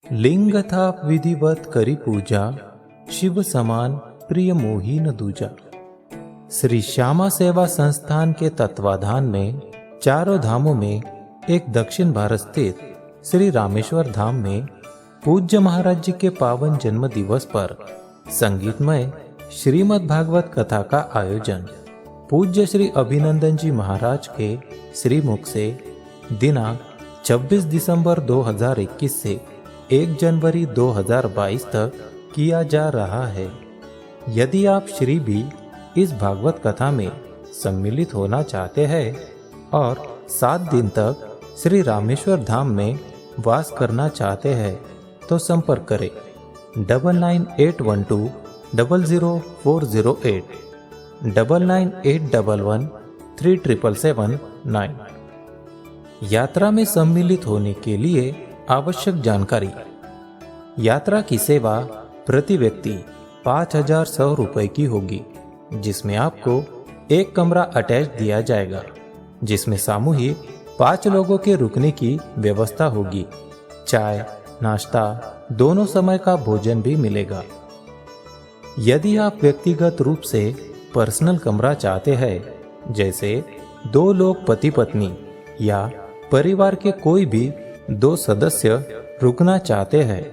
लिंग था विधिवत करी पूजा, शिव समान प्रिय मोही न दूजा। श्री श्यामा सेवा संस्थान के तत्वाधान में चारों धामों में एक दक्षिण भारत स्थित श्री रामेश्वर धाम में पूज्य महाराज जी के पावन जन्म दिवस पर संगीतमय श्रीमद् भागवत कथा का आयोजन पूज्य श्री अभिनंदन जी महाराज के श्रीमुख से दिनांक 26 दिसंबर 2021 से 1 जनवरी 2022 तक किया जा रहा है। यदि आप श्री भी इस भागवत कथा में सम्मिलित होना चाहते हैं और 7 दिन तक श्री रामेश्वर धाम में वास करना चाहते हैं तो संपर्क करें 9981200408 9981137779। यात्रा में सम्मिलित होने के लिए आवश्यक जानकारी। यात्रा की सेवा प्रति व्यक्ति 5100 रुपये की होगी, जिसमें आपको एक कमरा अटैच दिया जाएगा, जिसमें सामूहिक 5 लोगों के रुकने की व्यवस्था होगी। चाय नाश्ता दोनों समय का भोजन भी मिलेगा। यदि आप व्यक्तिगत रूप से पर्सनल कमरा चाहते हैं, जैसे 2 लोग पति पत्नी या परिवार के कोई भी 2 सदस्य रुकना चाहते हैं,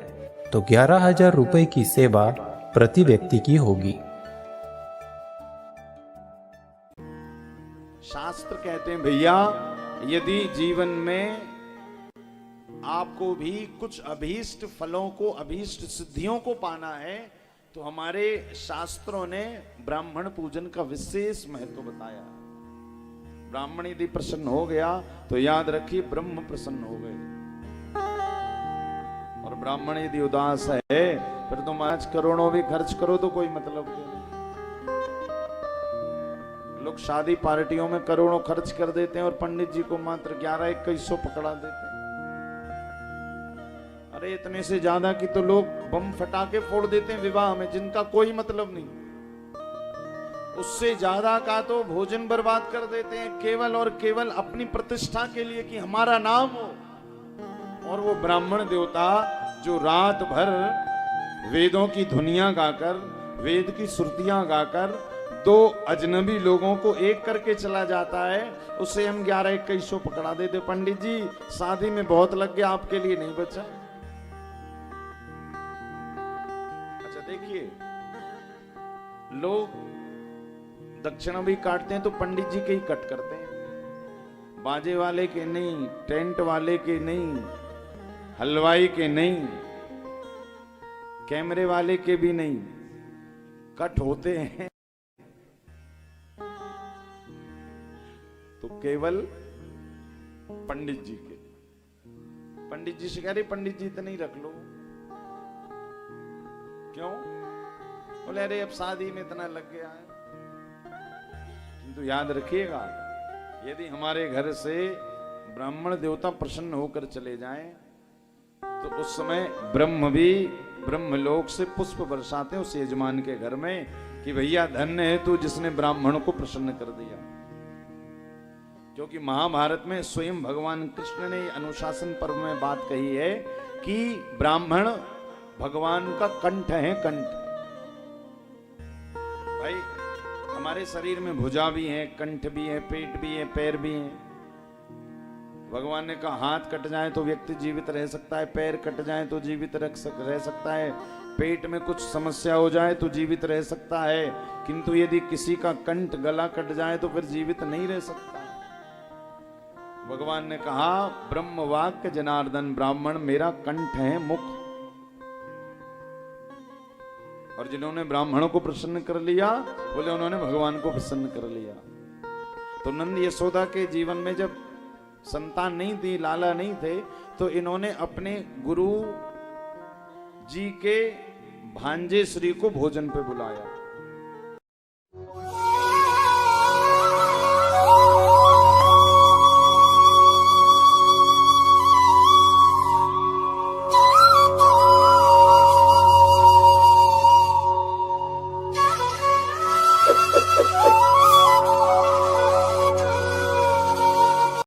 तो 11,000 रुपये की सेवा प्रति व्यक्ति की होगी। शास्त्र कहते हैं भैया, यदि जीवन में आपको भी कुछ अभीष्ट फलों को, अभीष्ट सिद्धियों को पाना है, तो हमारे शास्त्रों ने ब्राह्मण पूजन का विशेष महत्व बताया। ब्राह्मण यदि प्रसन्न हो गया तो याद रखिए ब्रह्म प्रसन्न हो गए, और ब्राह्मण यदि उदास है फिर तुम आज करोड़ों भी खर्च करो तो कोई मतलब नहीं। लोग शादी पार्टियों में करोड़ों खर्च कर देते हैं और पंडित जी को मात्र 1100-2100 पकड़ा देते हैं। अरे इतने से ज्यादा की तो लोग बम फटाके फोड़ देते हैं विवाह में, जिनका कोई मतलब नहीं। उससे ज्यादा का तो भोजन बर्बाद कर देते हैं, केवल और केवल अपनी प्रतिष्ठा के लिए कि हमारा नाम हो। और वो ब्राह्मण देवता जो रात भर वेदों की धुनियां गाकर, वेद की श्रुतियां गाकर 2 अजनबी लोगों को एक करके चला जाता है, उसे हम 1100-2100 पकड़ा देते। पंडित जी शादी में बहुत लग गया, आपके लिए नहीं बचा। अच्छा देखिए, लोग दक्षिणा भी काटते हैं तो पंडित जी के ही कट करते हैं, बाजे वाले के नहीं, टेंट वाले के नहीं, हलवाई के नहीं, कैमरे वाले के भी नहीं, कट होते हैं तो केवल पंडित जी के। पंडित जी से कह रहे पंडित जी इतने ही रख लो। क्यों? बोले अरे अब शादी में इतना लग गया है। किंतु याद रखिएगा, यदि हमारे घर से ब्राह्मण देवता प्रसन्न होकर चले जाएं तो उस समय ब्रह्म भी ब्रह्मलोक से पुष्प बरसाते उस यजमान के घर में कि भैया धन्य है तू जिसने ब्राह्मण को प्रसन्न कर दिया। क्योंकि महाभारत में स्वयं भगवान कृष्ण ने अनुशासन पर्व में बात कही है कि ब्राह्मण भगवान का कंठ है। कंठ भाई, हमारे शरीर में भुजा भी है, कंठ भी है, पेट भी है, पैर भी है। भगवान ने कहा हाथ कट जाए तो व्यक्ति जीवित रह सकता है, पैर कट जाए तो जीवित रह सकता है, पेट में कुछ समस्या हो जाए तो जीवित रह सकता है, किंतु यदि किसी का कंठ गला कट जाए तो फिर जीवित नहीं रह सकता। भगवान ने कहा ब्रह्म वाक्य जनार्दन, ब्राह्मण मेरा कंठ है, मुख। और जिन्होंने ब्राह्मणों को प्रसन्न कर लिया, बोले उन्होंने भगवान को प्रसन्न कर लिया। तो नंद यशोदा के जीवन में जब संतान नहीं थी, लाला नहीं थे, तो इन्होंने अपने गुरु जी के भांजे श्री को भोजन पे बुलाया।